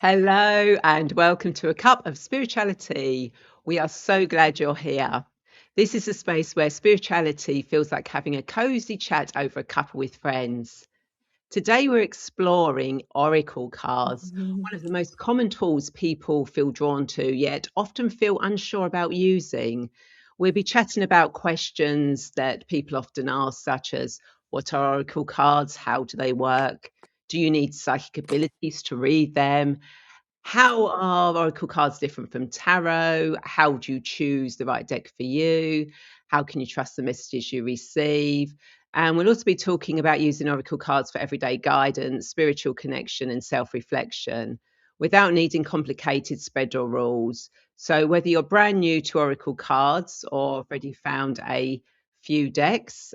Hello and welcome to A Cup of SpiritualiTea. We are so glad you're here. This is a space where spirituality feels like having a cozy chat over a cuppa with friends. Today we're exploring oracle cards, one of the most common tools people feel drawn to, yet often feel unsure about using. We'll be chatting about questions that people often ask, such as what are oracle cards? How do they work? Do you need psychic abilities to read them? How are oracle cards different from tarot? How do you choose the right deck for you? How can you trust the messages you receive? And we'll also be talking about using oracle cards for everyday guidance, spiritual connection, and self reflection without needing complicated spread or rules. So, whether you're brand new to oracle cards or already found a few decks,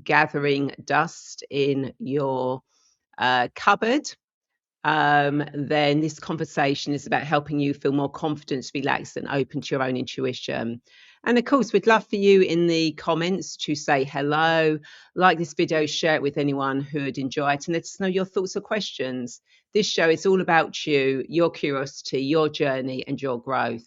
gathering dust in your cupboard, then this conversation is about helping you feel more confident, relaxed, and open to your own intuition. And of course, we'd love for you in the comments to say hello, like this video, share it with anyone who would enjoy it, and let us know your thoughts or questions. This show is all about you, your curiosity, your journey, and your growth.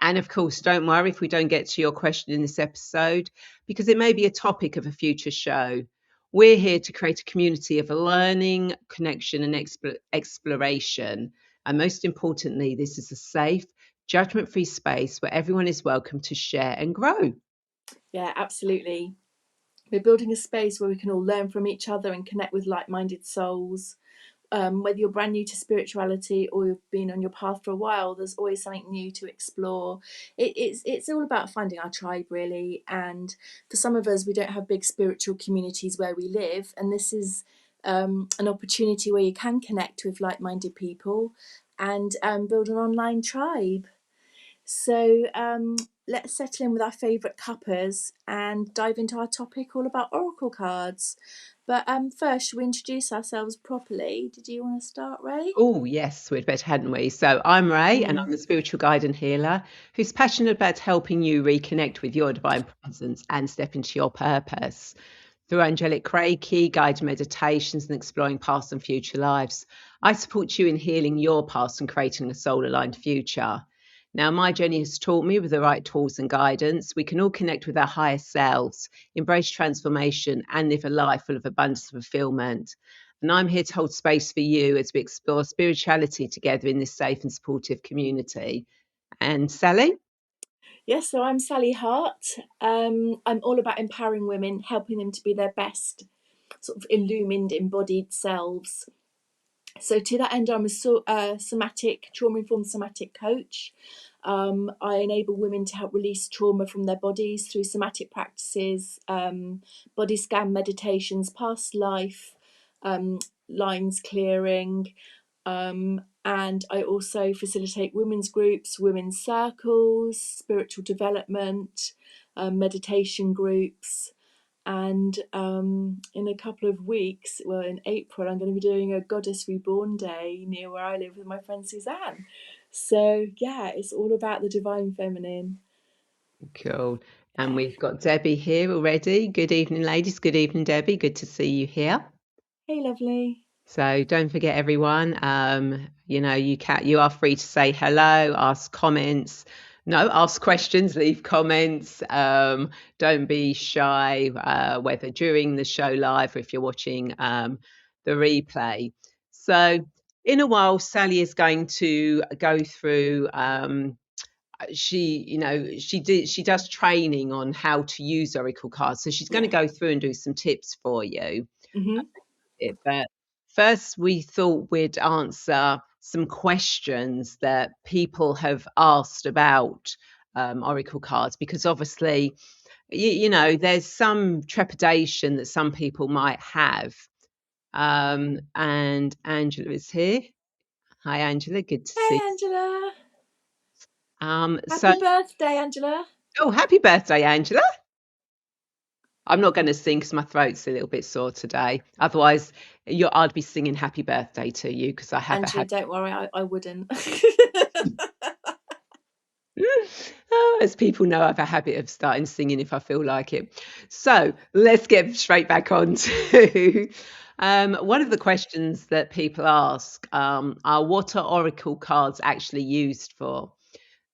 And of course, don't worry if we don't get to your question in this episode, because it may be a topic of a future show. We're here to create a community of learning, connection, and exploration. And most importantly, this is a safe, judgment-free space where everyone is welcome to share and grow. Yeah, absolutely. We're building a space where we can all learn from each other and connect with like-minded souls. Whether you're brand new to spirituality or you've been on your path for a while, there's always something new to explore. It's all about finding our tribe, really. And for some of us, we don't have big spiritual communities where we live, and this is an opportunity where you can connect with like-minded people and build an online tribe. So let's settle in with our favourite cuppas and dive into our topic all about oracle cards. But first, should we introduce ourselves properly? Did you want to start, Ray? Oh, yes, we'd better, hadn't we? So I'm Ray, and I'm the spiritual guide and healer who's passionate about helping you reconnect with your divine presence and step into your purpose. Through angelic Reiki, guided meditations, and exploring past and future lives, I support you in healing your past and creating a soul-aligned future. Now, my journey has taught me with the right tools and guidance, we can all connect with our higher selves, embrace transformation, and live a life full of abundance and fulfillment. And I'm here to hold space for you as we explore spirituality together in this safe and supportive community. And Sally? Yes, so I'm Sally Hart. I'm all about empowering women, helping them to be their best, sort of illumined, embodied selves. So to that end, I'm a trauma-informed somatic coach. I enable women to help release trauma from their bodies through somatic practices, body scan meditations, past life, lines clearing, and I also facilitate women's groups, women's circles, spiritual development, meditation groups. And in a couple of weeks, well, in April, I'm going to be doing a Goddess Reborn Day near where I live with my friend Suzanne. So, yeah, it's all about the divine feminine. Cool. And we've got Debbie here already. Good evening, ladies. Good evening, Debbie. Good to see you here. Hey, lovely. So don't forget, everyone, you are free to say hello, ask comments. No, ask questions, leave comments. Don't be shy, whether during the show live or if you're watching the replay. So in a while, Sally is going to go through she does training on how to use oracle cards, so she's going to go through and do some tips for you. But first we thought we'd answer some questions that people have asked about oracle cards, because obviously there's some trepidation that some people might have. And Angela is here. Hi, Angela, good to Hey, see Angela. you. Happy birthday, Angela. Oh, happy birthday, Angela. I'm not going to sing because my throat's a little bit sore today. Otherwise, I'd be singing happy birthday to you, because I have Angela, a don't worry, I wouldn't. as people know, I have a habit of starting singing if I feel like it. So let's get straight back on to One of the questions that people ask are what are oracle cards actually used for?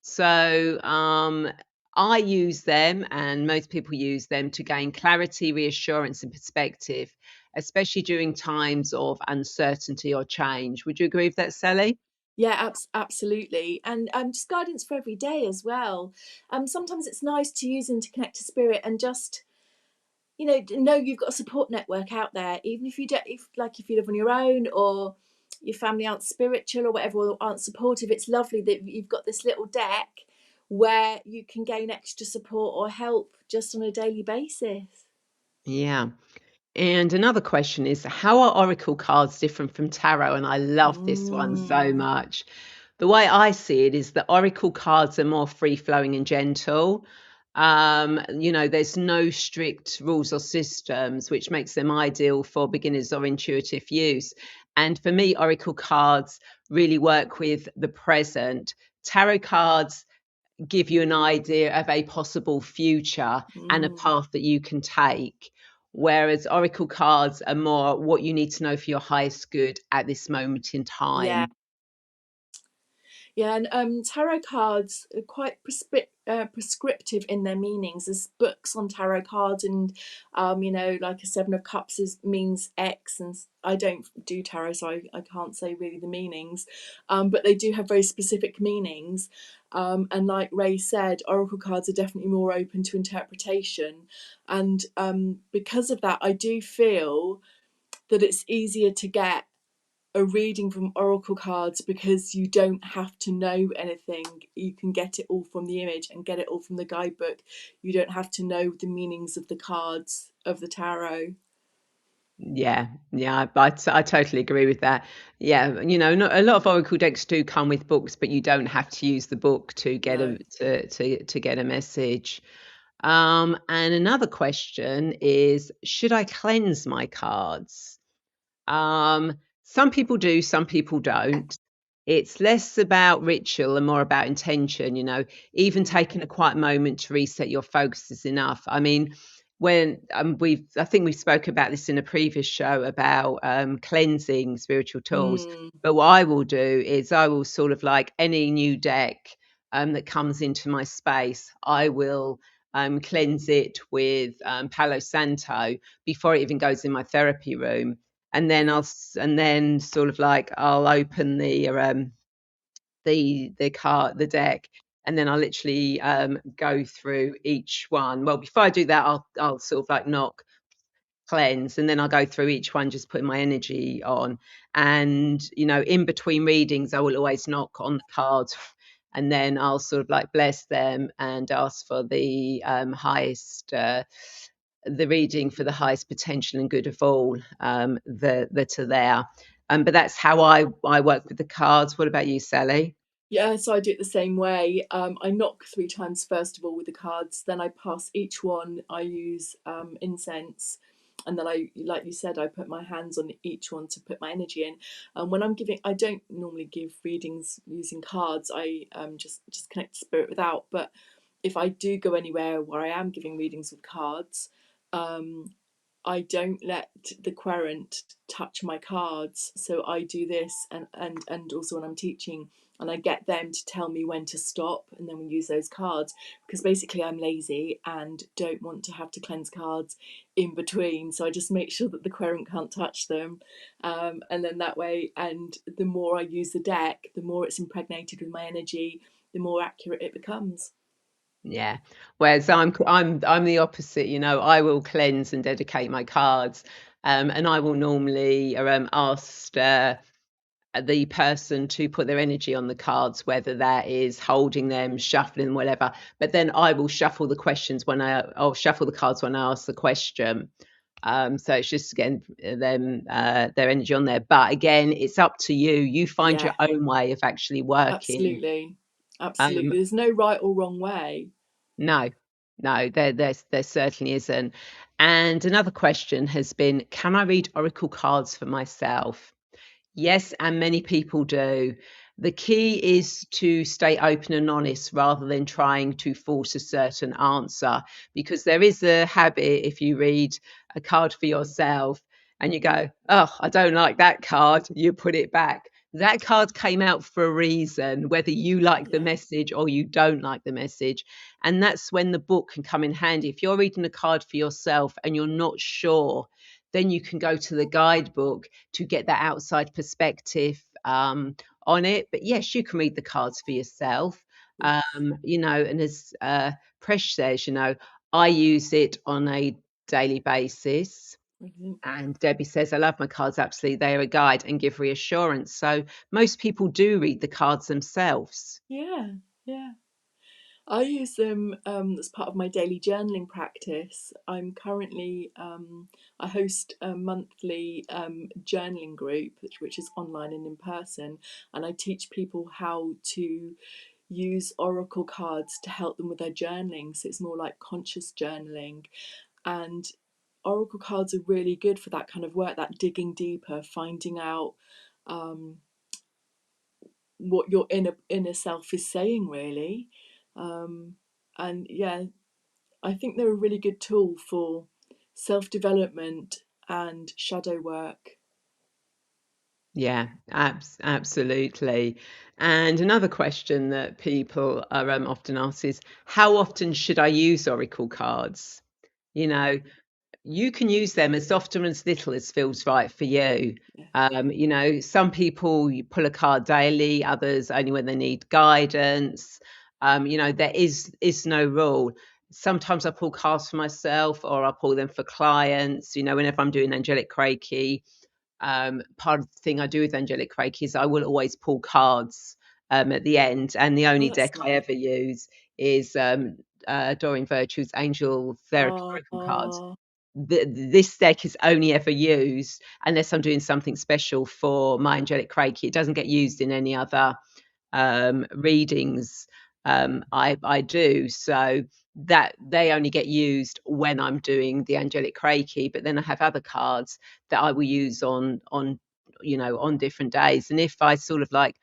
So I use them, and most people use them to gain clarity, reassurance, and perspective, especially during times of uncertainty or change. Would you agree with that, Sally? Yeah, absolutely. And just guidance for every day as well. Sometimes it's nice to use them to connect to spirit and just, know you've got a support network out there, even if you don't, if you live on your own or your family aren't spiritual or whatever, or aren't supportive. It's lovely that you've got this little deck where you can gain extra support or help just on a daily basis. Yeah. And another question is, how are oracle cards different from tarot? And I love this one so Mm, much. The way I see it is that oracle cards are more free flowing and gentle. There's no strict rules or systems, which makes them ideal for beginners or intuitive use. And for me, oracle cards really work with the present. Tarot cards give you an idea of a possible future and a mm, path that you can take. Whereas oracle cards are more what you need to know for your highest good at this moment in yeah. time. Yeah, and tarot cards are quite prescriptive in their meanings. There's books on tarot cards, and like a Seven of Cups means X, and I don't do tarot, so I can't say really the meanings, but they do have very specific meanings. And like Ray said, oracle cards are definitely more open to interpretation, and because of that, I do feel that it's easier to get a reading from oracle cards because you don't have to know anything. You can get it all from the image and get it all from the guidebook. You don't have to know the meanings of the cards of the tarot. Yeah, I totally agree with that. Yeah, not, a lot of oracle decks do come with books, but you don't have to use the book to get No. to get a message. And another question is, should I cleanse my cards? Some people do, some people don't. It's less about ritual and more about intention, even Mm. taking a quiet moment to reset your focus is enough. I mean, when I think we spoke about this in a previous show about cleansing spiritual tools. Mm. But what I will do is I will sort of like any new deck that comes into my space, I will cleanse it with Palo Santo before it even goes in my therapy room, and then Yeah. and then sort of like I'll open the deck, and then I'll literally go through each one. Well, before I do that, I'll sort of like knock, cleanse, and then I'll go through each one, just putting my energy on. And in between readings, I will always knock on the cards. And then I'll sort of like bless them and ask for the highest the reading for the highest potential and good of all that are there. But that's how I work with the cards. What about you, Sally? Yeah, so I do it the same way. I knock 3 times first of all with the cards, then I pass each one. I use incense, and then like you said, I put my hands on each one to put my energy in. And when I'm giving, I don't normally give readings using cards. I just connect to spirit without. But if I do go anywhere where I am giving readings with cards, um, I don't let the querent touch my cards. So I do this, and also when I'm teaching, and I get them to tell me when to stop, and then we use those cards, because basically I'm lazy and don't want to have to cleanse cards in between. So I just make sure that the querent can't touch them, and then that way, and the more I use the deck, the more it's impregnated with my energy, the more accurate it becomes. Yeah. Whereas I'm the opposite, I will cleanse and dedicate my cards. And I will normally ask the person to put their energy on the cards, whether that is holding them, shuffling, whatever. But then I will shuffle the questions I'll shuffle the cards when I ask the question. So it's just again them their energy on there. But again, it's up to you. You find Yeah, your own way of actually working. absolutely, absolutely. Um, There's no right or wrong way. no, no, there certainly isn't. And another question has been, can I read oracle cards for myself? Yes, and many people do. The key is to stay open and honest rather than trying to force a certain answer, because there is a habit, if you read a card for yourself, and you go, oh, I don't like that card, you put it back. That card came out for a reason, whether you like the Yeah. message or you don't like the message. And that's when the book can come in handy. If you're reading a card for yourself and you're not sure, then you can go to the guidebook to get that outside perspective on it. But yes, you can read the cards for yourself. Yes. And as Presh says, I use it on a daily basis. Brilliant. And Debbie says, I love my cards. Absolutely. They are a guide and give reassurance. So most people do read the cards themselves. Yeah. Yeah. I use them as part of my daily journaling practice. I'm currently, I host a monthly journaling group, which is online and in person, and I teach people how to use oracle cards to help them with their journaling. So it's more like conscious journaling. And oracle cards are really good for that kind of work, that digging deeper, finding out what your inner self is saying, really. And yeah, I think they're a really good tool for self-development and shadow work. Yeah, absolutely. And another question that people are often asked is, how often should I use oracle cards? You know, you can use them as often as little as feels right for you. Yeah. Some people you pull a card daily, others only when they need guidance. There is no rule. Sometimes I pull cards for myself or I pull them for clients. Whenever I'm doing angelic Reiki, part of the thing I do with angelic Reiki is I will always pull cards at the end, and the Oh, only that's deck I nice. ever use is Doreen Virtue's Angel Therapy Oracle cards. Oh, This deck is only ever used unless I'm doing something special for my angelic Reiki. It doesn't get used in any other readings I do. So that they only get used when I'm doing the angelic Reiki, but then I have other cards that I will use on different days. And if I sort of like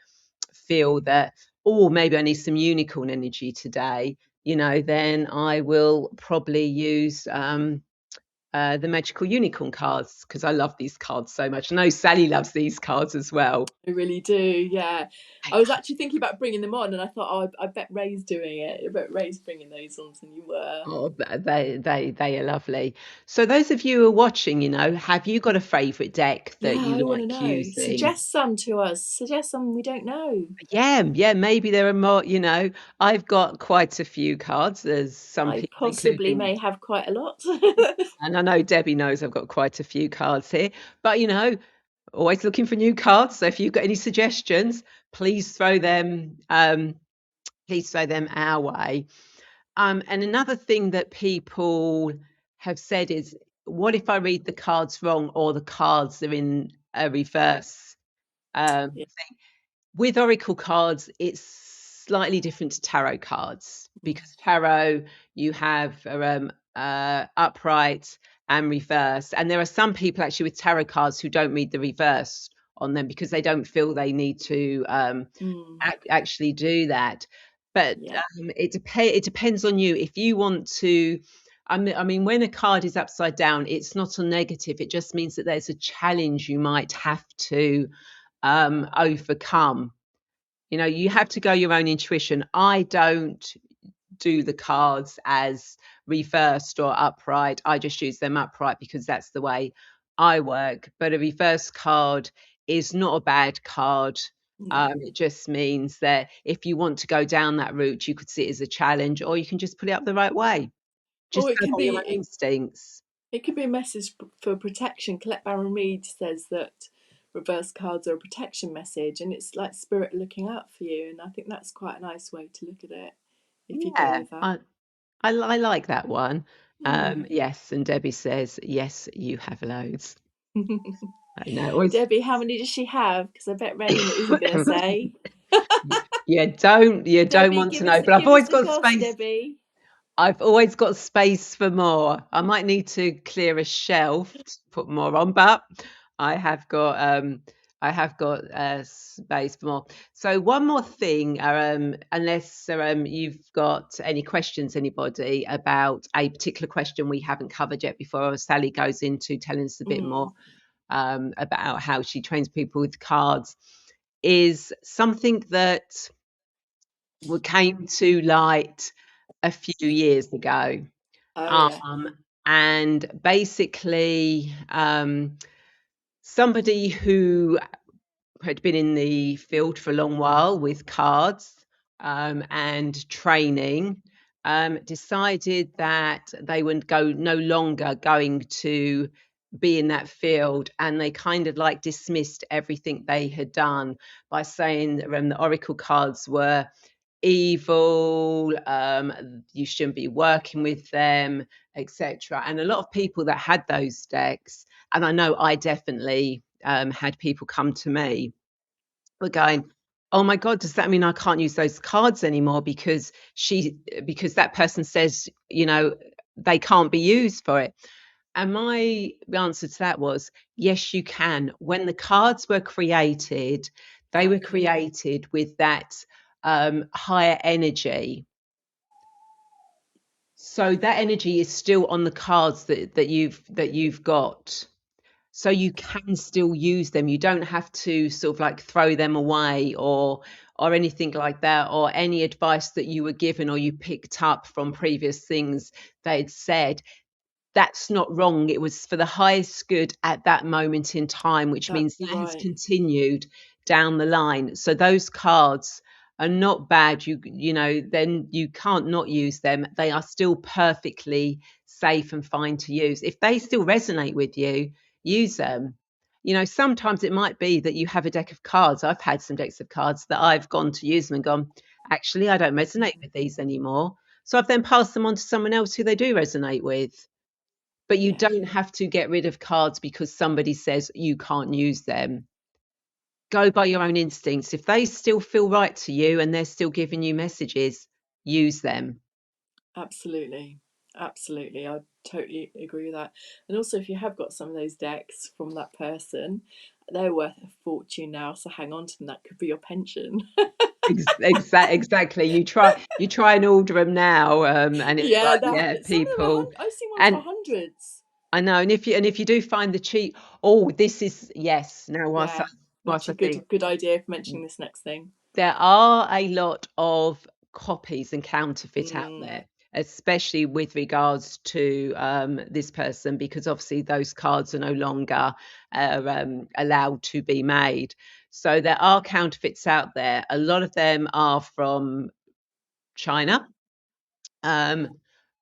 feel that, oh, maybe I need some unicorn energy today, then I will probably use the magical unicorn cards because I love these cards so much. I know Sally loves these cards as well. I really do. Yeah, I was actually thinking about bringing them on, and I thought, oh, I bet Ray's doing it. I bet Ray's bringing those on, and you were. Oh, they are lovely. So those of you who are watching, have you got a favourite deck that Yeah, I you want to like know. using? Suggest some to us. Suggest some we don't know. Yeah, maybe there are more, I've got quite a few cards. There's some I people, possibly including, may have quite a lot. and I know Debbie knows I've got quite a few cards here, but always looking for new cards. So if you've got any suggestions, please throw them, our way. And another thing that people have said is, what if I read the cards wrong or the cards are in a reverse? Yeah. With oracle cards, it's slightly different to tarot cards because tarot, you have upright and reverse. And there are some people actually with tarot cards who don't read the reverse on them because they don't feel they need to Mm, actually do that. But yeah. it depends on you. If you want to, I mean, when a card is upside down, it's not a negative. It just means that there's a challenge you might have to overcome. You have to go your own intuition. I don't do the cards as reversed or upright. I just use them upright because that's the way I work. But a reverse card is not a bad card. No. It just means that if you want to go down that route, you could see it as a challenge, or you can just put it up the right way. Or Just go by your own instincts. it could be a message for protection. Colette Baron Reed says that reverse cards are a protection message, and it's like spirit looking out for you. And I think that's quite a nice way to look at it, if you go Yeah, with that. I like that one. Hmm. Yes, and Debbie says, yes, you have loads. I know. Always. Debbie, how many does she have? Because I bet Ray isn't going to say. You don't Debbie, want to know, but I've give us always the got goss, space. Debbie. I've always got space for more. I might need to clear a shelf to put more on, but I have got space for more. So one more thing, unless you've got any questions, anybody, about a particular question we haven't covered yet before Sally goes into telling us a bit more. Mm. about how she trains people with cards, is something that came to light a few years ago. Oh yeah. And basically, somebody who had been in the field for a long while with cards and training decided that they would no longer going to be in that field, and they kind of like dismissed everything they had done by saying that the oracle cards were evil, you shouldn't be working with them, etc. And a lot of people that had those decks, and I know I definitely had people come to me, were going, oh my god, does that mean I can't use those cards anymore because that person says, they can't be used for it? And my answer to that was, yes, you can. When the cards were created, they were Exactly. created with that higher energy. So that energy is still on the cards that you've got. So you can still use them. You don't have to sort of like throw them away or anything like that, or any advice that you were given or you picked up from previous things they'd said. That's not wrong. It was for the highest good at that moment in time, which That's means that has right. continued down the line. So those cards are not bad. Then you can't not use them. They are still perfectly safe and fine to use. If they still resonate with you, use them. Sometimes it might be that you have a deck of cards. I've had some decks of cards that I've gone to use them and gone, actually, I don't resonate with these anymore. So I've then passed them on to someone else who they do resonate with. But you Yeah, don't have to get rid of cards because somebody says you can't use them. Go by your own instincts. If they still feel right to you and they're still giving you messages, use them. absolutely. Absolutely. I totally agree with that. And also, if you have got some of those decks from that person, they're worth a fortune now. So hang on to them. That could be your pension. Exactly. You try and order them now, and it's Yeah, like, yeah, some of them are. people. I've seen ones for And hundreds. I know, and if you do find the cheap, oh, this is, yes. Now, whilst I, Yeah, whilst I actually, think, good idea for mentioning this next thing. there are a lot of copies and counterfeit out Mm, there, especially with regards to this person, because obviously those cards are no longer allowed to be made. So there are counterfeits out there. A lot of them are from China, um,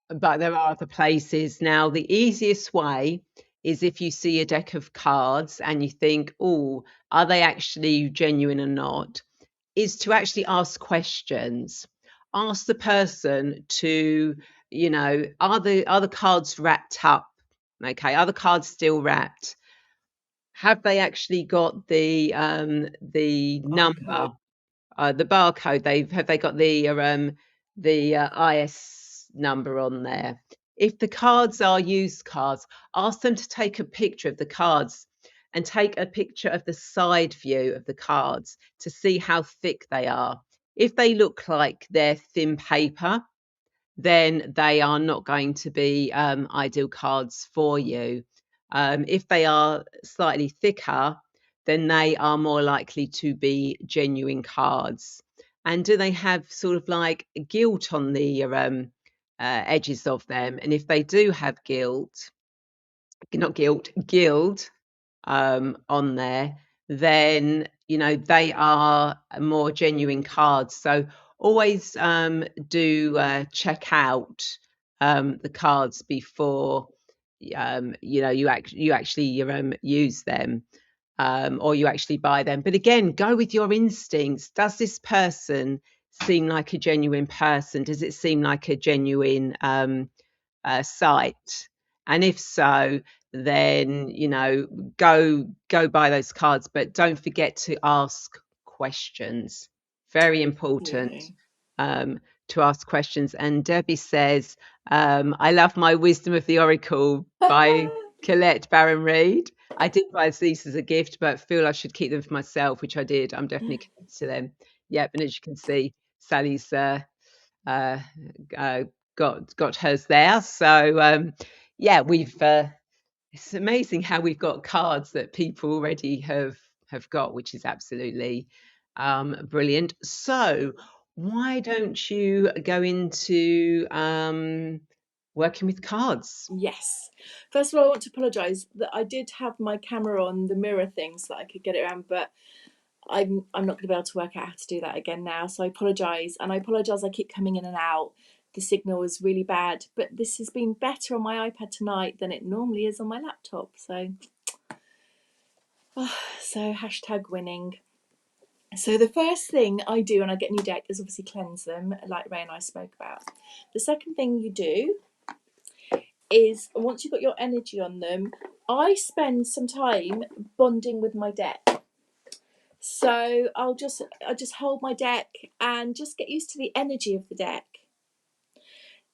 but there are other places. Now, the easiest way is if you see a deck of cards and you think, oh, are they actually genuine or not? Is to actually ask questions. Ask the person to, are the cards wrapped up? Okay, are the cards still wrapped? Have they actually got the number, barcode. the barcode? Have they got the IS number on there? If the cards are used cards, ask them to take a picture of the cards and take a picture of the side view of the cards to see how thick they are. If they look like they're thin paper, then they are not going to be ideal cards for you. If they are slightly thicker, then they are more likely to be genuine cards. And do they have sort of like gilt on the edges of them? And if they do have guild on there, then they are more genuine cards. So always do check out the cards before you actually use them, or you actually buy them. But again, go with your instincts. Does this person seem like a genuine person? Does it seem like a genuine site? And if so, then go buy those cards, but don't forget to ask questions. Very important Absolutely. um, to ask questions. And Debbie says, I love my Wisdom of the Oracle by Colette Baron Reid. I did buy these as a gift, but feel I should keep them for myself, which I did. I'm definitely committed to them. Yep, and as you can see, Sally's uh, uh, got hers there. So yeah, we've It's amazing how we've got cards that people already have got, which is absolutely brilliant. So why don't you go into working with cards? Yes. First of all, I want to apologise that I did have my camera on the mirror thing so that I could get it around, but I'm not going to be able to work out how to do that again now. So I apologise, and I apologise I keep coming in and out. The signal is really bad, but this has been better on my iPad tonight than it normally is on my laptop. So hashtag winning. So the first thing I do when I get a new deck is obviously cleanse them, like Ray and I spoke about. The second thing you do is, once you've got your energy on them, I spend some time bonding with my deck. So I just hold my deck and just get used to the energy of the deck.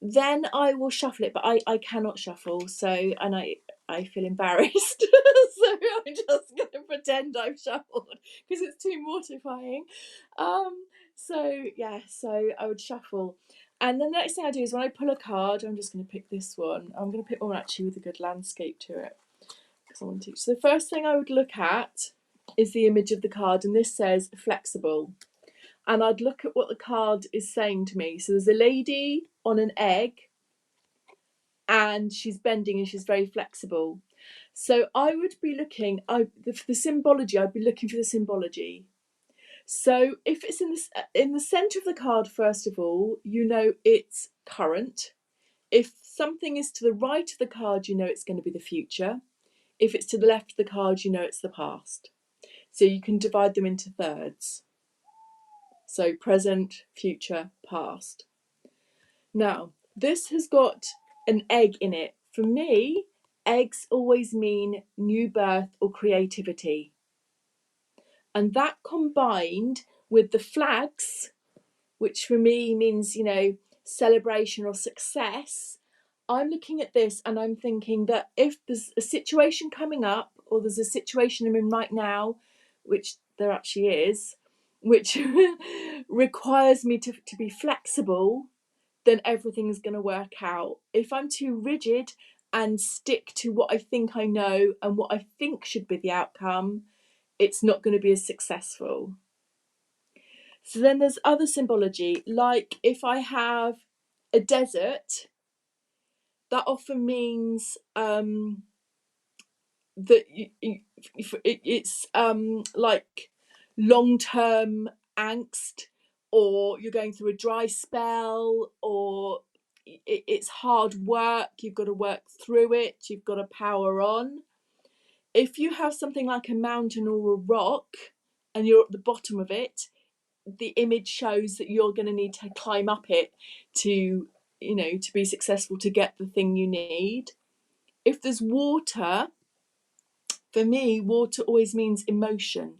Then I will shuffle it, but I cannot shuffle, so, and I feel embarrassed. So I'm just going to pretend I've shuffled because it's too mortifying. So I would shuffle. And the next thing I do is when I pull a card, I'm just going to pick this one. I'm going to pick one actually with a good landscape to it. Because I want to. So the first thing I would look at is the image of the card, and this says flexible. And I'd look at what the card is saying to me. So there's a lady on an egg, and she's bending and she's very flexible. So I would be looking, for the symbology, I'd be looking for the symbology. So if it's in the centre of the card, first of all, you know it's current. If something is to the right of the card, you know it's going to be the future. If it's to the left of the card, you know it's the past. So you can divide them into thirds. So present, future, past. Now, this has got an egg in it. For me, eggs always mean new birth or creativity. And that combined with the flags, which for me means, celebration or success, I'm looking at this and I'm thinking that if there's a situation coming up, or there's a situation I'm in right now, which there actually is, which requires me to be flexible, then everything's going to work out. If I'm too rigid and stick to what I think I know and what I think should be the outcome, it's not going to be as successful. So then there's other symbology, like if I have a desert, that often means that it's like long-term angst, or you're going through a dry spell, or it's hard work, you've got to work through it, you've got to power on. If you have something like a mountain or a rock and you're at the bottom of it, the image shows that you're going to need to climb up it to be successful, to get the thing you need. If there's water, for me, water always means emotion.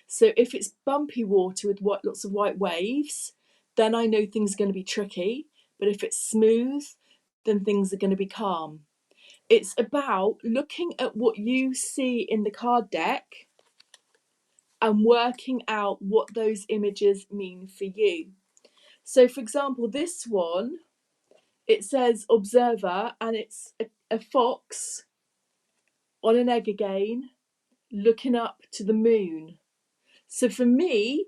So if it's bumpy water with lots of white waves, then I know things are going to be tricky. But if it's smooth, then things are going to be calm. It's about looking at what you see in the card deck and working out what those images mean for you. So, for example, this one, it says observer, and it's a fox on an egg again, looking up to the moon. So for me,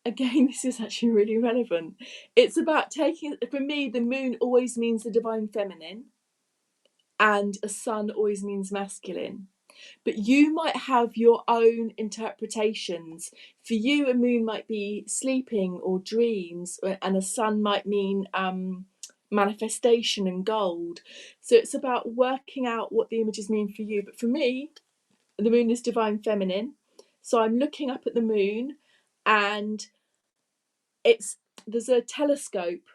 again, this is actually really relevant. It's about for me, the moon always means the divine feminine, and a sun always means masculine. But you might have your own interpretations. For you, a moon might be sleeping or dreams, and a sun might mean manifestation and gold. So it's about working out what the images mean for you. But for me, the moon is divine feminine. So I'm looking up at the moon, and there's a telescope.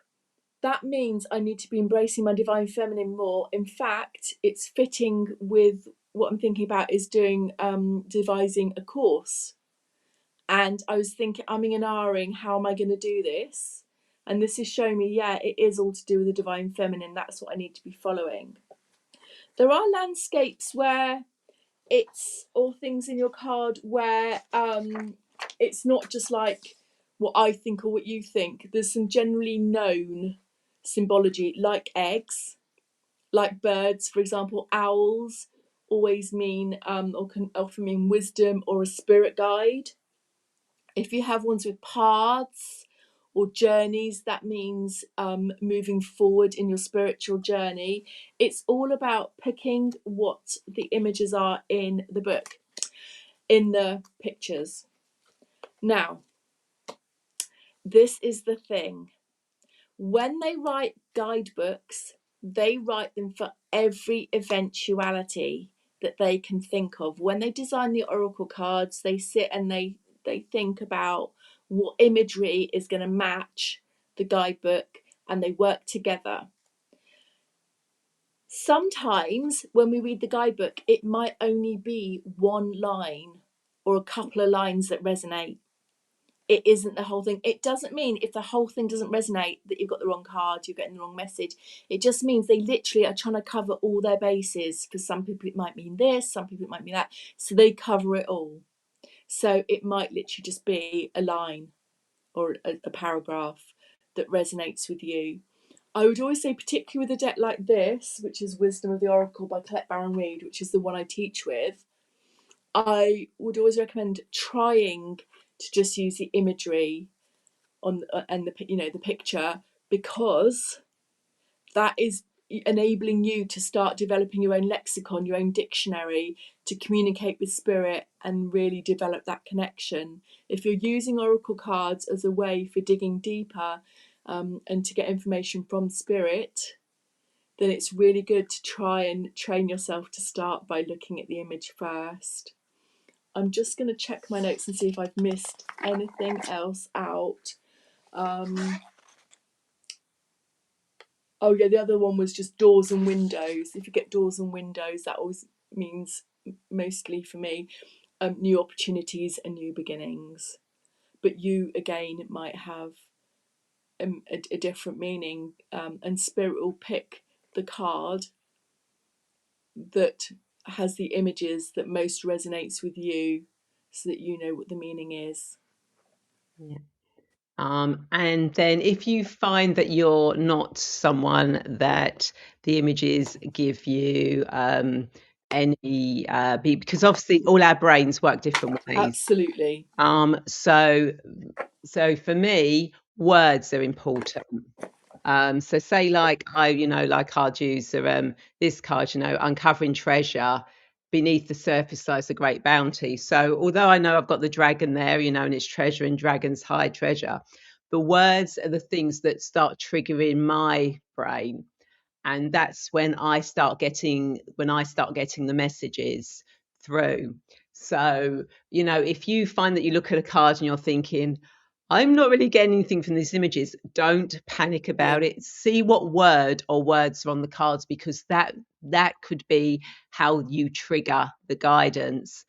That means I need to be embracing my divine feminine more. In fact, it's fitting with what I'm thinking about is doing, devising a course. And I was thinking, umming and ahhing, how am I going to do this? And this is showing me, yeah, it is all to do with the divine feminine. That's what I need to be following. There are landscapes where or things in your card where it's not just like what I think or what you think. There's some generally known symbology, like eggs, like birds, for example, owls, always mean or can often mean wisdom or a spirit guide. If you have ones with paths or journeys, that means moving forward in your spiritual journey. It's all about picking what the images are in the book, in the pictures. Now, this is the thing. When they write guidebooks, they write them for every eventuality that they can think of. When they design the oracle cards, they sit and they think about what imagery is going to match the guidebook, and they work together. Sometimes when we read the guidebook, it might only be one line or a couple of lines that resonate. It isn't the whole thing. It doesn't mean if the whole thing doesn't resonate that you've got the wrong card, you're getting the wrong message. It just means they literally are trying to cover all their bases. For some people it might mean this, some people it might mean that. So they cover it all. So it might literally just be a line or a paragraph that resonates with you. I would always say, particularly with a deck like this, which is Wisdom of the Oracle by Colette Baron Reid, which is the one I teach with, I would always recommend trying to just use the imagery on and the picture, because that is enabling you to start developing your own lexicon, your own dictionary, to communicate with spirit and really develop that connection. If you're using oracle cards as a way for digging deeper and to get information from spirit, then it's really good to try and train yourself to start by looking at the image first. I'm just going to check my notes and see if I've missed anything else out. Oh yeah, the other one was just doors and windows. If you get doors and windows, that always means, mostly for me, new opportunities and new beginnings. But you, again, might have a different meaning, and spirit will pick the card that has the images that most resonates with you, so that you know what the meaning is. Yeah. And then if you find that you're not someone that the images give you any because obviously all our brains work different ways. Absolutely. So for me, words are important. So say like I'd use this card, uncovering treasure beneath the surface lies a great bounty. So although I know I've got the dragon there, and it's treasure and dragons hide treasure, the words are the things that start triggering my brain. And that's when I start getting the messages through. So, if you find that you look at a card and you're thinking, I'm not really getting anything from these images, don't panic about it. See what word or words are on the cards, because that could be how you trigger the guidance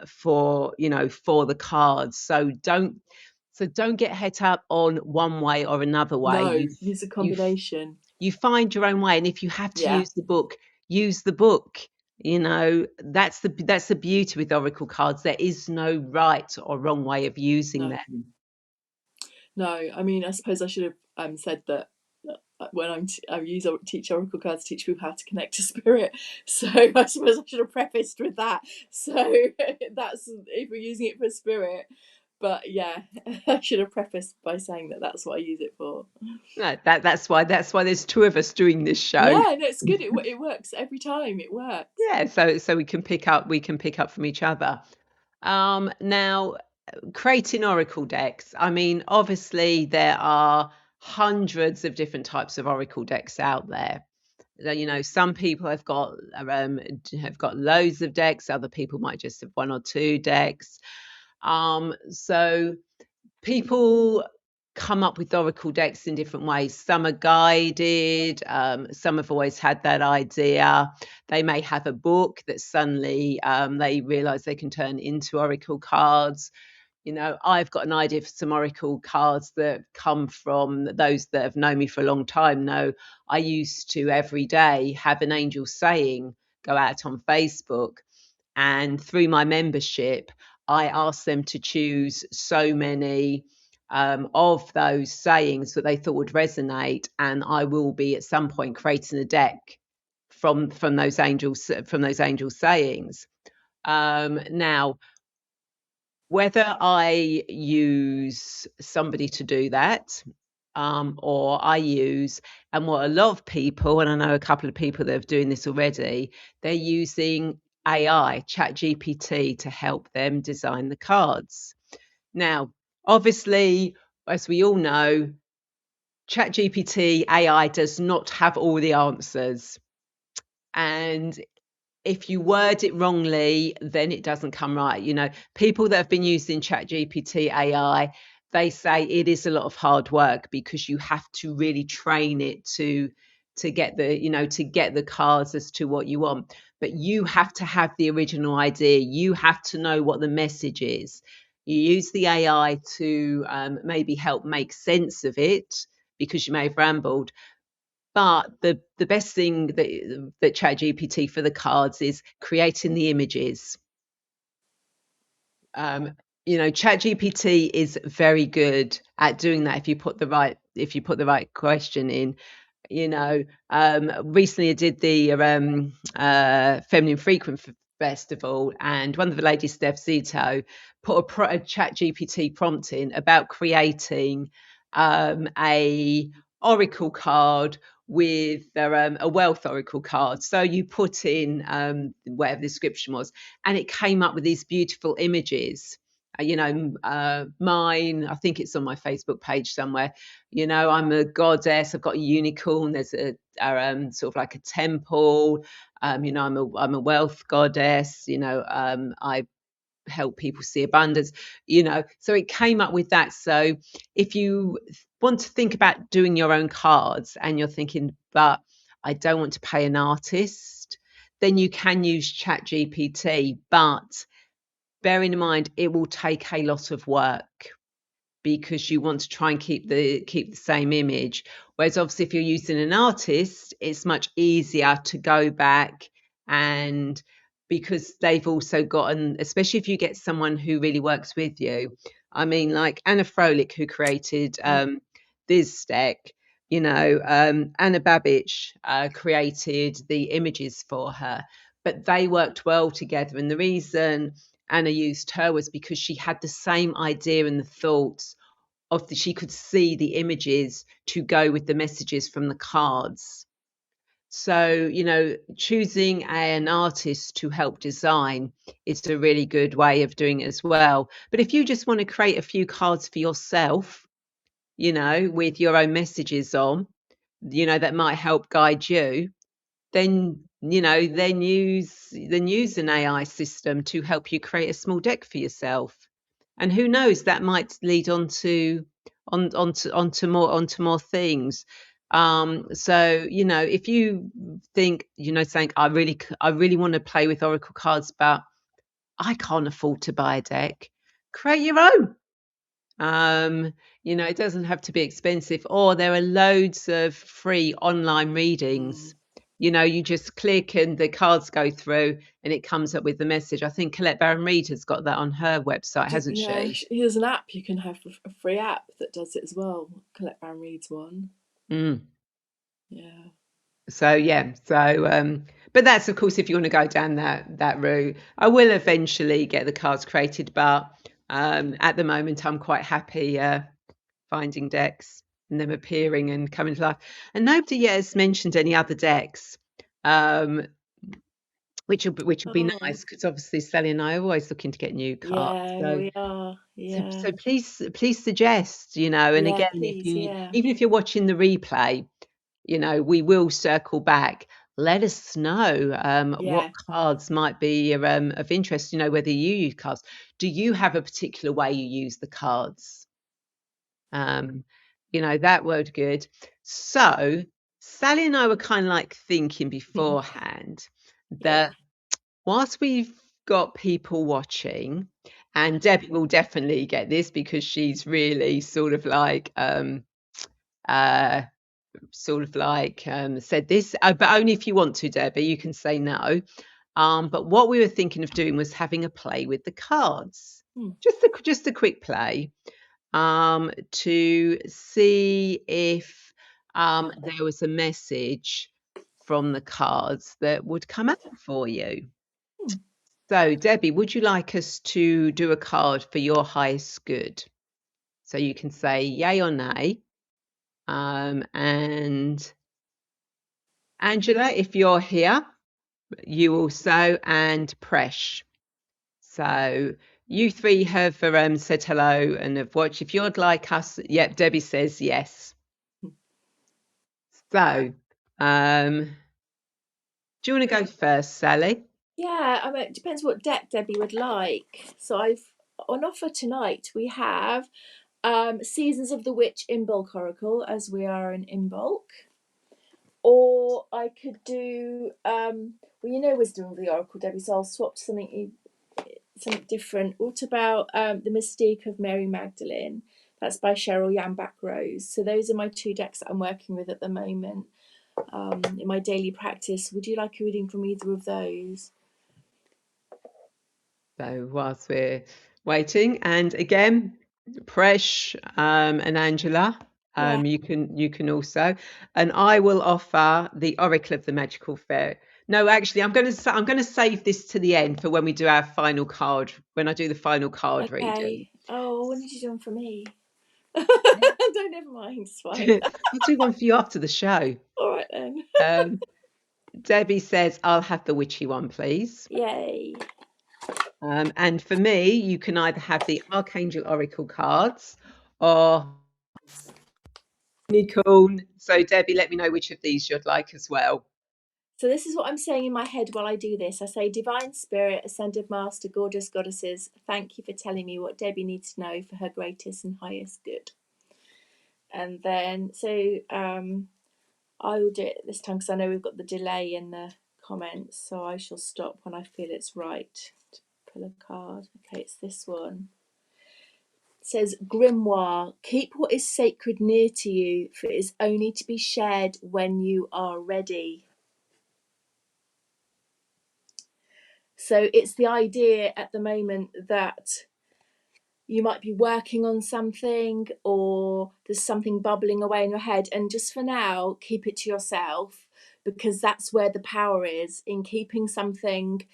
for the cards. So don't get het up on one way or another way. No, use a combination. You find your own way, and if you have to Yeah. use the book, use the book. That's the beauty with oracle cards. There is no right or wrong way of using them. No, I mean, I suppose I should have said that when I teach oracle cards, teach people how to connect to spirit. So I suppose I should have prefaced with that. So that's if we're using it for spirit. But yeah, I should have prefaced by saying that that's what I use it for. No, that's why there's two of us doing this show. Yeah, no, it's good. It works every time. It works. Yeah, so we can pick up from each other. Now, creating oracle decks. I mean, obviously there are hundreds of different types of oracle decks out there. Some people have got loads of decks. Other people might just have one or two decks. So people come up with oracle decks in different ways. Some are guided. Some have always had that idea. They may have a book that suddenly they realize they can turn into oracle cards. I've got an idea for some oracle cards that come from those that have known me for a long time. Know I used to every day have an angel saying go out on Facebook, and through my membership, I asked them to choose so many of those sayings that they thought would resonate, and I will be at some point creating a deck from those angels sayings. Now, whether I use somebody to do that, or I use, and what a lot of people, and I know a couple of people that are doing this already, they're using AI, ChatGPT, to help them design the cards. Now, obviously, as we all know, ChatGPT AI does not have all the answers. And if you word it wrongly, then it doesn't come right. You know, people that have been using ChatGPT AI, they say it is a lot of hard work because you have to really train it to get the, you know, to get the cards as to what you want. But you have to have the original idea. You have to know what the message is. You use the AI to maybe help make sense of it because you may have rambled, but the best thing that ChatGPT for the cards is creating the images. Um, you know, ChatGPT is very good at doing that if you put the right question in. You know, recently I did the Feminine Frequent Festival, and one of the ladies, Steph Zito, put a ChatGPT prompt in about creating a oracle card with a wealth oracle card. So you put in whatever the description was, and it came up with these beautiful images. Mine, I think it's on my Facebook page somewhere. You know, I'm a goddess. I've got a unicorn. There's a sort of like a temple. You know, I'm a wealth goddess. You know, I help people see abundance. You know, so it came up with that. So if you want to think about doing your own cards and you're thinking, but I don't want to pay an artist, then you can use ChatGPT. But bearing in mind, it will take a lot of work because you want to try and keep the same image. Whereas obviously if you're using an artist, it's much easier to go back, and because they've also gotten, especially if you get someone who really works with you. I mean, like Anna Froelich, who created this deck, you know, Anna Babbage created the images for her, but they worked well together. And the reason Anna used her was because she had the same idea and the thoughts of she could see the images to go with the messages from the cards. So, you know, choosing an artist to help design is a really good way of doing it as well. But if you just want to create a few cards for yourself, you know, with your own messages on, you know, that might help guide you, then, you know, then use an AI system to help you create a small deck for yourself. And who knows, that might lead onto more things. So, you know, if you think, you know, saying I really want to play with oracle cards, but I can't afford to buy a deck, create your own. You know, it doesn't have to be expensive, or there are loads of free online readings. You know, you just click and the cards go through and it comes up with the message. I think Colette Baron Reid has got that on her website, hasn't Yeah, she? here's an app you can have, a free app that does it as well. Colette Baron Reid's one. Mm. Yeah. So yeah, but that's of course if you want to go down that route. I will eventually get the cards created, but at the moment I'm quite happy finding decks and them appearing and coming to life. And nobody yet has mentioned any other decks, which will be Oh, nice because obviously Sally and I are always looking to get new cards. yeah, So we are. Yeah. so please suggest, you know. And Yeah, again, if please. you Yeah. even if you're watching the replay, you know, we will circle back. Let us know what Yeah. cards might be of interest. You know, whether you use cards. Do you have a particular way you use the cards? You know, that word good. So Sally and I were kind of like thinking beforehand Yeah. that whilst we've got people watching, and Debbie will definitely get this because she's really uh, said this, but only if you want to, Debbie, you can say no. But what we were thinking of doing was having a play with the cards, Hmm. just a quick play, to see if there was a message from the cards that would come out for you. Hmm. So, Debbie, would you like us to do a card for your highest good? So you can say yay or nay. And Angela, if you're here, you also, and Presh. So you three have said hello and have watched. If you'd like us, yep, Debbie says yes. So, do you want to go first, Sally? Yeah, I mean, it depends what deck Debbie would like. So I've on offer tonight we have Seasons of the Witch in bulk oracle, as we are an in bulk. Or I could do well, you know, Wisdom of the Oracle, Debbie, so I'll swap to something different. What about The Mystique of Mary Magdalene? That's by Cheryl Yambach Rose. So those are my two decks that I'm working with at the moment in my daily practice. Would you like a reading from either of those? So whilst we're waiting, and again, Presh and Angela, Yeah. you can also, and I will offer the Oracle of the Magical Fairy. No, actually, I'm going to save this to the end for when we do our final card. When I do the final card reading. Okay. Oh, what did you do one for me? Don't, never mind. It's fine. I'll do one for you after the show. All right then. Debbie says, I'll have the witchy one, please. Yay. And for me, you can either have the Archangel Oracle cards or unicorn. So, Debbie, let me know which of these you'd like as well. So this is what I'm saying in my head while I do this. I say, Divine Spirit, Ascended Master, Gorgeous Goddesses, thank you for telling me what Debbie needs to know for her greatest and highest good. And then, so I will do it this time because I know we've got the delay in the comments. So I shall stop when I feel it's right to pull a card. Okay, it's this one. It says, Grimoire, keep what is sacred near to you, for it is only to be shared when you are ready. So it's the idea at the moment that you might be working on something or there's something bubbling away in your head, and just for now, keep it to yourself, because that's where the power is in keeping something.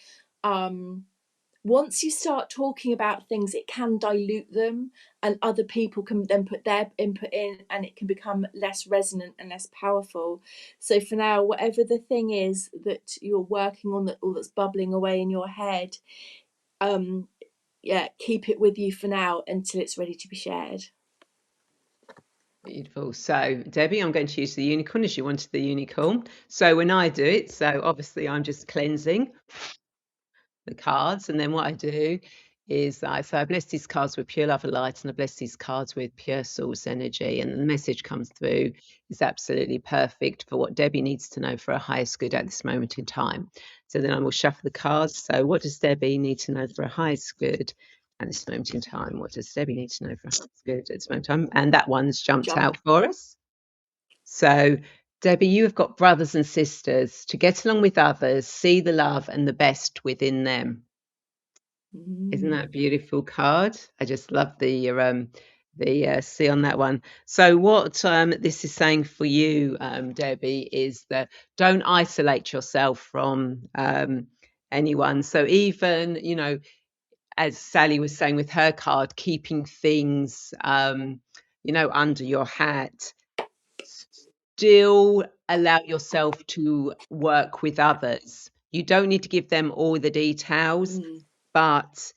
Once you start talking about things, it can dilute them, and other people can then put their input in, and it can become less resonant and less powerful. So for now, whatever the thing is that you're working on, or that's bubbling away in your head, yeah, keep it with you for now until it's ready to be shared. Beautiful. So, Debbie, I'm going to use the unicorn as you wanted the unicorn. So when I do it, so obviously I'm just cleansing the cards, and then what I do is I bless these cards with pure love and light, and I bless these cards with pure source energy, and the message comes through is absolutely perfect for what Debbie needs to know for her highest good at this moment in time. So then I will shuffle the cards. So what does Debbie need to know for her highest good at this moment in time? What does Debbie need to know for her highest good at this moment in time? And that one's jumped out for us. So Debbie, you have got brothers and sisters to get along with others, see the love and the best within them. Isn't that a beautiful card? I just love the C on that one. So what this is saying for you, Debbie, is that don't isolate yourself from anyone. So even, you know, as Sally was saying with her card, keeping things, you know, under your hat, still allow yourself to work with others. You don't need to give them all the details, but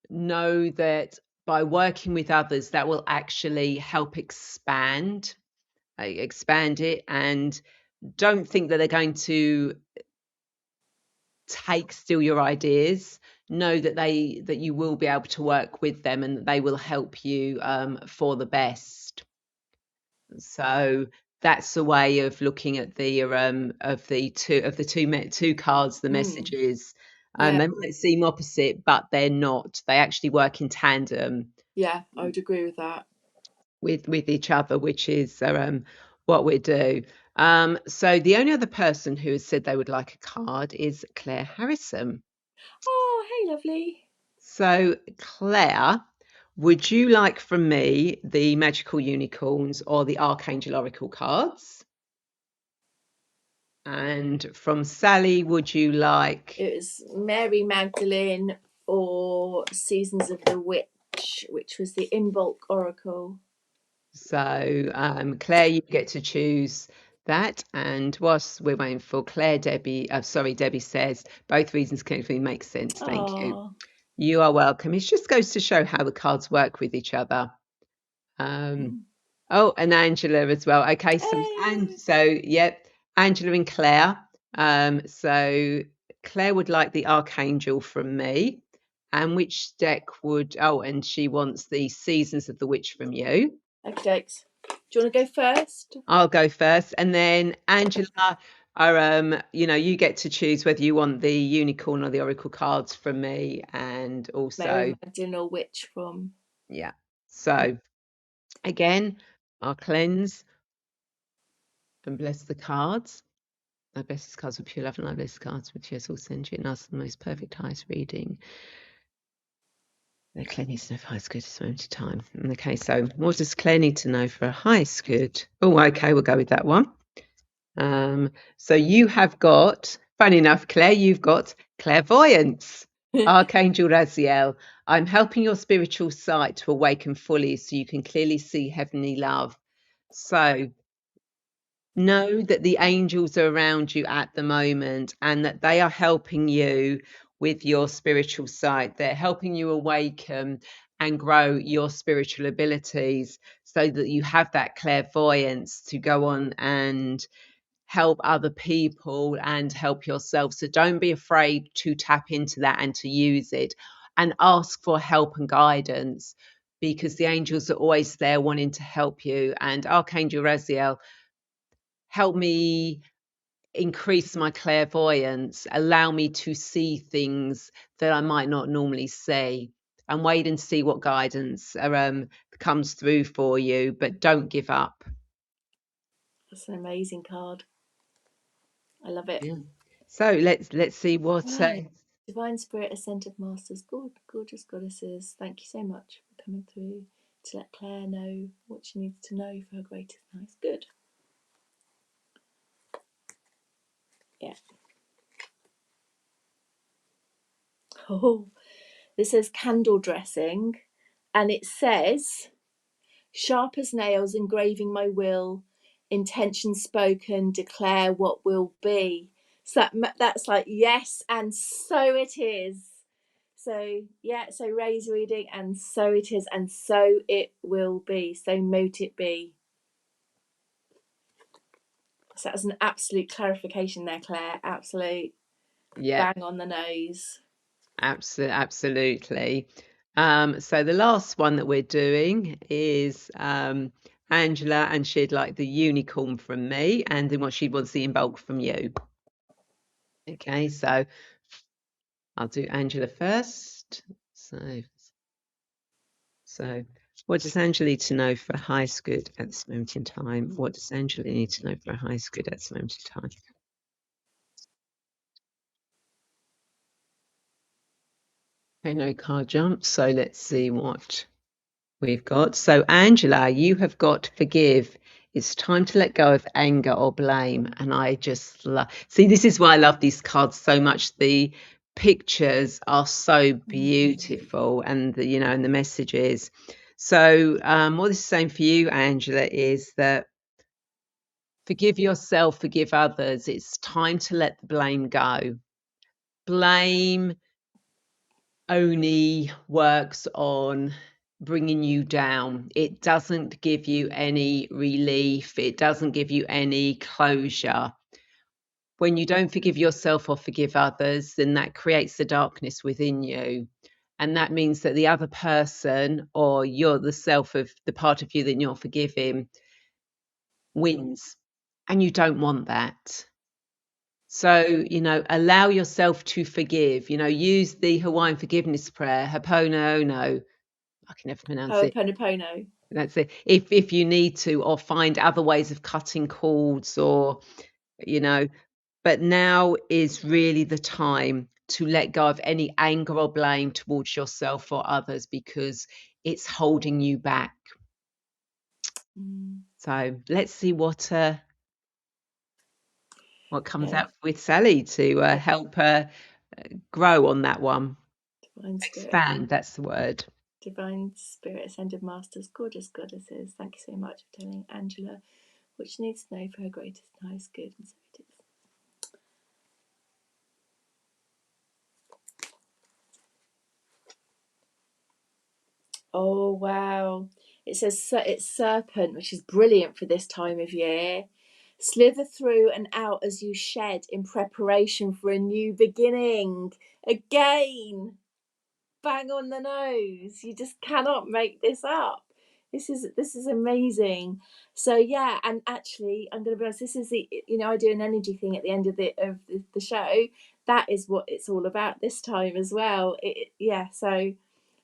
know that by working with others, that will actually help expand it, and don't think that they're going to take still your ideas. Know that you will be able to work with them, and that they will help you for the best. So that's a way of looking at the two cards, the messages. Yeah. They might seem opposite, but they're not. They actually work in tandem. Yeah, I would agree with that. With each other, which is what we do. So the only other person who has said they would like a card is Claire Harrison. Oh, hey, lovely. So Claire, would you like from me the magical unicorns or the Archangel Oracle cards? And from Sally, would you like? It was Mary Magdalene or Seasons of the Witch, which was the Imbolc Oracle. So, Claire, you get to choose that. And whilst we're waiting for Claire, Debbie says both reasons clearly make sense. Thank you. You are welcome. It just goes to show how the cards work with each other. Oh, and Angela as well. Okay, so Angela and Claire. So Claire would like the Archangel from me. And which deck would? Oh, and she wants the Seasons of the Witch from you. Okay, do you want to go first? I'll go first, and then Angela. You get to choose whether you want the unicorn or the oracle cards from me, and also Mary Magdalene or Witch from. Yeah. So again, I'll cleanse and bless the cards. I bless the cards with pure love, and I bless the cards with pure soul energy, and ask the most perfect, highest reading. Claire needs to know for highest good at this moment of time. Okay, so what does Claire need to know for a highest good? Oh, okay, we'll go with that one. So you have got, funny enough, Claire, you've got clairvoyance. Archangel Raziel, I'm helping your spiritual sight to awaken fully so you can clearly see heavenly love. So know that the angels are around you at the moment and that they are helping you with your spiritual sight. They're helping you awaken and grow your spiritual abilities so that you have that clairvoyance to go on and help other people and help yourself. So don't be afraid to tap into that and to use it, and ask for help and guidance, because the angels are always there wanting to help you. And Archangel Raziel, help me increase my clairvoyance, allow me to see things that I might not normally see, and wait and see what guidance comes through for you, but don't give up. That's an amazing card. I love it. Yeah. So let's see what Divine Spirit, Ascended Masters, gorgeous goddesses, thank you so much for coming through to let Claire know what she needs to know for her greatest highest good. Yeah. Oh, this says candle dressing, and it says sharp as nails, engraving my will, intention spoken, declare what will be. So that's like yes, and so it is. So yeah, so Ray's reading, and so it is, and so it will be. So mote it be. So that's an absolute clarification there, Claire. Absolute bang on the nose. Absolutely. So the last one that we're doing is Angela, and she'd like the unicorn from me, and then what she wants the in bulk from you. Okay, so I'll do Angela first. So what does Angela need to know for a highest good at this moment in time? What does Angela need to know for a highest good at this moment in time? Okay, no card jump. So let's see what we've got. So Angela, you have got forgive. It's time to let go of anger or blame. And I just see, this is why I love these cards so much. The pictures are so beautiful, and and the messages. So what this is saying for you, Angela, is that forgive yourself, forgive others. It's time to let the blame go. Blame only works on bringing you down. It doesn't give you any relief. It doesn't give you any closure. When you don't forgive yourself or forgive others, then that creates the darkness within you. And that means that the other person, or you're the self of the part of you that you're forgiving, wins. And you don't want that. So, allow yourself to forgive. Use the Hawaiian forgiveness prayer, Ho'oponopono. I can never pronounce it. Ho'oponopono. That's it. If you need to, or find other ways of cutting cords, or but now is really the time to let go of any anger or blame towards yourself or others, because it's holding you back. So let's see what what comes Okay. out with Sally to help her grow on that one. Divine Spirit. Expand, that's the word. Divine Spirit, Ascended Masters, gorgeous goddesses. Thank you so much for telling Angela what she needs to know for her greatest and highest good. And so it is. Oh, wow. It says it's serpent, which is brilliant for this time of year. Slither through and out as you shed in preparation for a new beginning. Again, bang on the nose. You just cannot make this up. This is amazing. So yeah, and actually, I'm going to be honest. This is I do an energy thing at the end of the show. That is what it's all about this time as well. So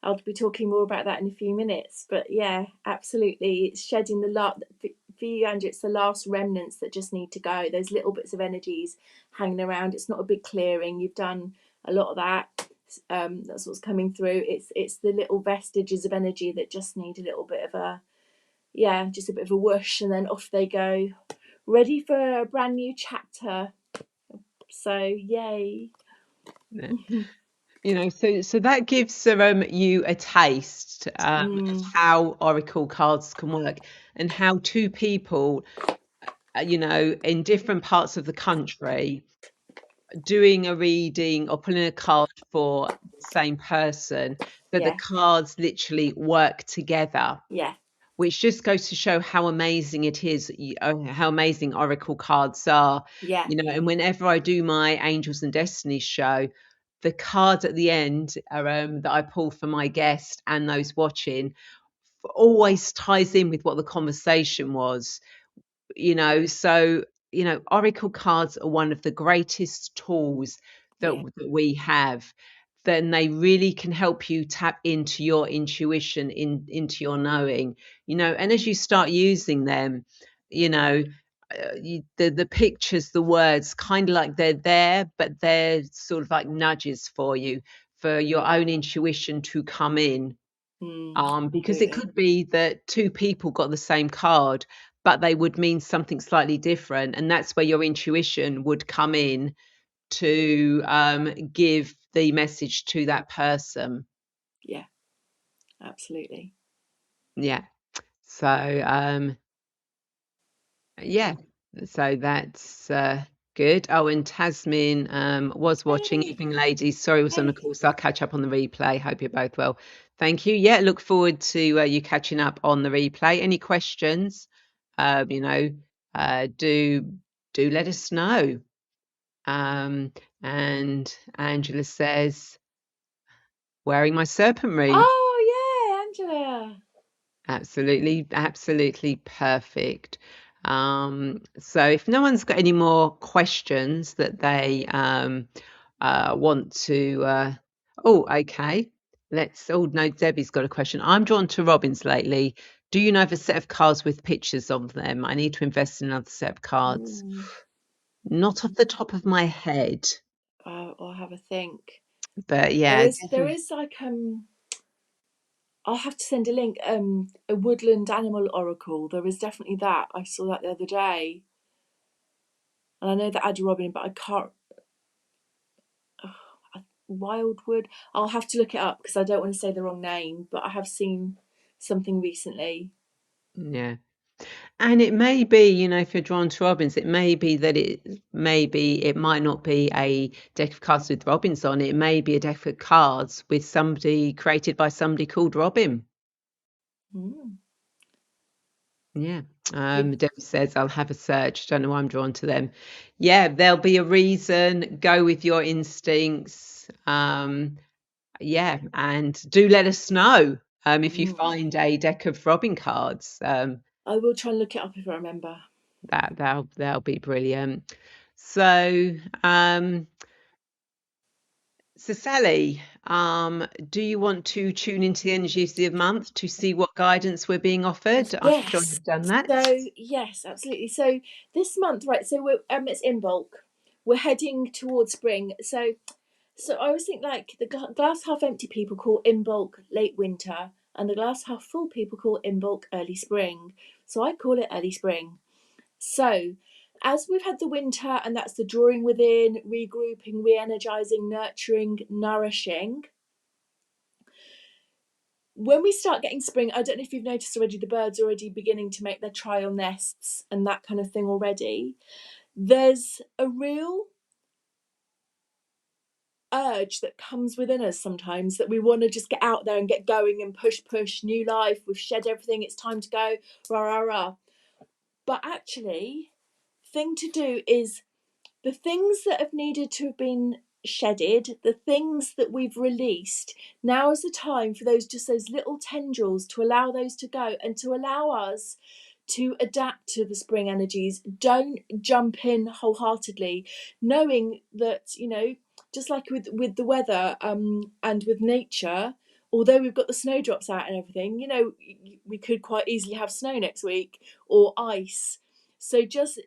I'll be talking more about that in a few minutes. But yeah, absolutely, it's shedding the last for you, Andrew. It's the last remnants that just need to go. Those little bits of energies hanging around. It's not a big clearing. You've done a lot of that. That's what's coming through. It's the little vestiges of energy that just need a little bit of a whoosh, and then off they go, ready for a brand new chapter. So yay. So that gives you a taste of how oracle cards can work, and how two people in different parts of the country doing a reading or pulling a card for the same person, that the cards literally work together. Yeah. Which just goes to show how amazing it is, how amazing oracle cards are. Yeah. And whenever I do my Angels and Destinies show, the cards at the end are, that I pull for my guest and those watching, always ties in with what the conversation was. So oracle cards are one of the greatest tools that we have. Then they really can help you tap into your intuition, into your knowing, and as you start using them, the pictures, the words, kind of like they're there, but they're sort of like nudges for you, for your own intuition to come in. Because it could be that two people got the same card, but they would mean something slightly different, and that's where your intuition would come in to give the message to that person. Yeah, absolutely. Yeah. So so that's good. Oh, and Tasmin was watching. Evening, ladies. Sorry, I was on a call, so I'll catch up on the replay. Hope you're both well. Thank you. Yeah, look forward to you catching up on the replay. Any questions? Do let us know. And Angela says, wearing my serpent ring. Oh yeah, Angela. Absolutely perfect. So if no one's got any more questions that they want to okay. No, Debbie's got a question. I'm drawn to robins lately. Do you know of a set of cards with pictures of them? I need to invest in another set of cards. Not off the top of my head. I'll have a think. But yeah, There is like I'll have to send a link. A woodland animal oracle. There is definitely that. I saw that the other day, and I know that Ada Robin, but I can't. Wildwood. I'll have to look it up because I don't want to say the wrong name. But I have seen something recently. Yeah. And it may be, if you're drawn to robins, it may be that it might not be a deck of cards with robins on. It may be a deck of cards with somebody created by somebody called Robin. Yeah. Debbie says, I'll have a search. Don't know why I'm drawn to them. Yeah, there'll be a reason. Go with your instincts. Yeah, and do let us know if you find a deck of Robin cards. I will try and look it up if I remember. That'll be brilliant. So Sally, do you want to tune into the energies of the month to see what guidance we're being offered? I'm sure you've done that. So yes, absolutely. So this month, right? So we're it's in bulk. We're heading towards spring. So I always think like the glass half empty people call in bulk late winter, and the glass half full people call in bulk early spring. So I call it early spring. So as we've had the winter, and that's the drawing within, regrouping, re-energizing, nurturing, nourishing. When we start getting spring, I don't know if you've noticed already, the birds are already beginning to make their trial nests and that kind of thing already. There's a real urge that comes within us sometimes that we want to just get out there and get going and push, new life. We've shed everything, it's time to go, rah, rah, rah. But actually, thing to do is the things that have needed to have been shedded, the things that we've released, now is the time for those little tendrils to allow those to go and to allow us to adapt to the spring energies. Don't jump in wholeheartedly, knowing that, just like with the weather and with nature, although we've got the snowdrops out and everything, we could quite easily have snow next week or ice. So just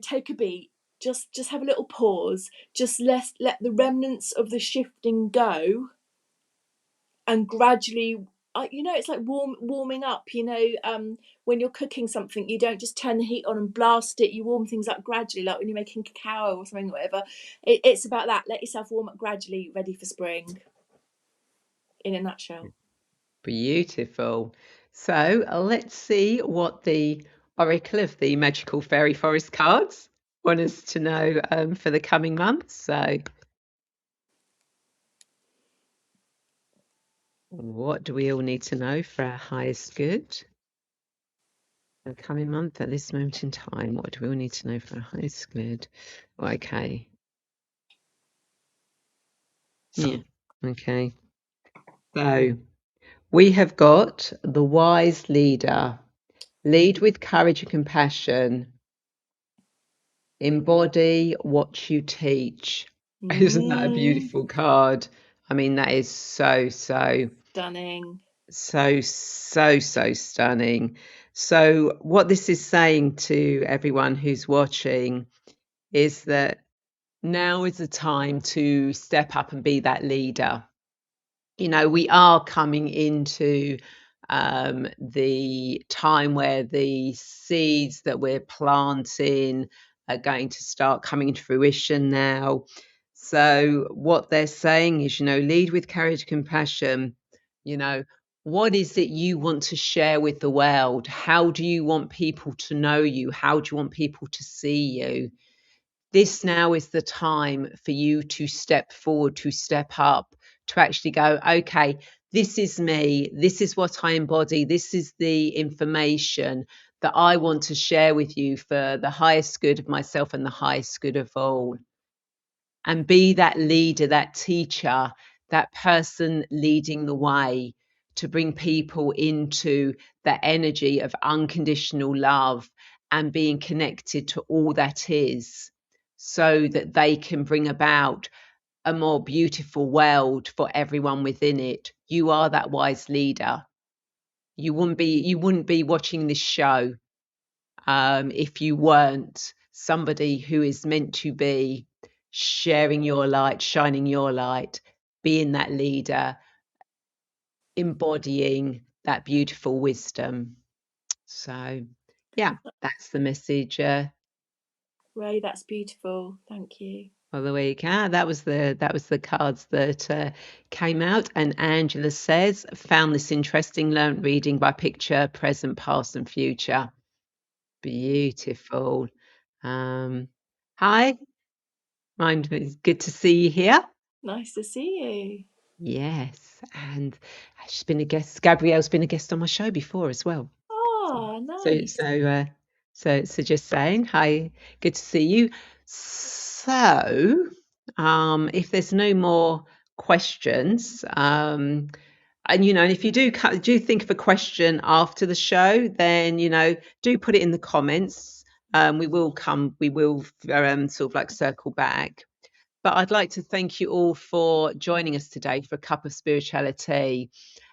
take a beat, just have a little pause, just let the remnants of the shifting go, and gradually, it's like warming up. When you're cooking something, you don't just turn the heat on and blast it. You warm things up gradually, like when you're making cacao or something, whatever. It's about that. Let yourself warm up gradually, ready for spring, in a nutshell. Beautiful. So let's see what the Oracle of the Magical Fairy Forest cards want us to know for the coming months. So what do we all need to know for our highest good for the coming month at this moment in time? What do we all need to know for our highest good? Okay. Yeah. Okay. So we have got the wise leader. Lead with courage and compassion. Embody what you teach. Isn't that a beautiful card? I mean, that is so Stunning. So stunning. So what this is saying to everyone who's watching is that now is the time to step up and be that leader. We are coming into the time where the seeds that we're planting are going to start coming to fruition now. So what they're saying is, lead with courage, compassion. What is it you want to share with the world? How do you want people to know you? How do you want people to see you? This now is the time for you to step forward, to step up, to actually go, okay, this is me. This is what I embody. This is the information that I want to share with you for the highest good of myself and the highest good of all. And be that leader, that teacher, that person leading the way to bring people into the energy of unconditional love and being connected to all that is, so that they can bring about a more beautiful world for everyone within it. You are that wise leader. You wouldn't be watching this show if you weren't somebody who is meant to be sharing your light, shining your light, being that leader, embodying that beautiful wisdom. So yeah, that's the message. Ray, that's beautiful. Thank you. Well, the week, that was the cards that came out. And Angela says, found this interesting, learned reading by picture, present, past, and future. Beautiful. Hi, it's good to see you here. Nice to see you. Yes, and she's been a guest. Gabrielle's been a guest on my show before as well. Oh, nice. So just saying hi, good to see you. So, if there's no more questions, and if you do think of a question after the show, then do put it in the comments. We will sort of like circle back. But I'd like to thank you all for joining us today for A Cup of Spirituality.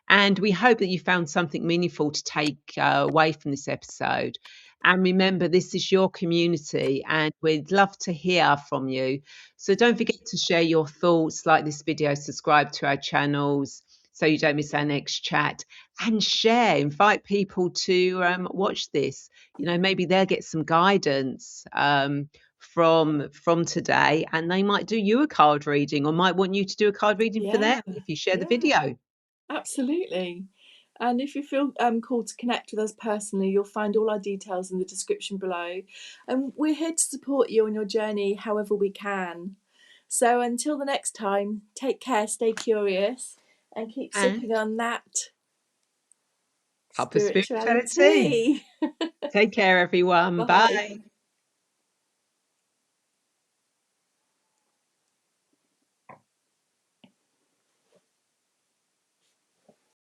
And we hope that you found something meaningful to take away from this episode. And remember, this is your community and we'd love to hear from you. So don't forget to share your thoughts, like this video, subscribe to our channels, so you don't miss our next chat. And share, invite people to watch this. Maybe they'll get some guidance from today, and they might do you a card reading, or might want you to do a card reading for Yeah, them if you share the yeah, video. absolutely. And if you feel called to connect with us personally, you'll find all our details in the description below. And we're here to support you on your journey however we can. So until the next time, take care, stay curious, and keep And sipping on that Cup of Spirituality. spirituality. Take care, everyone. Bye. Bye.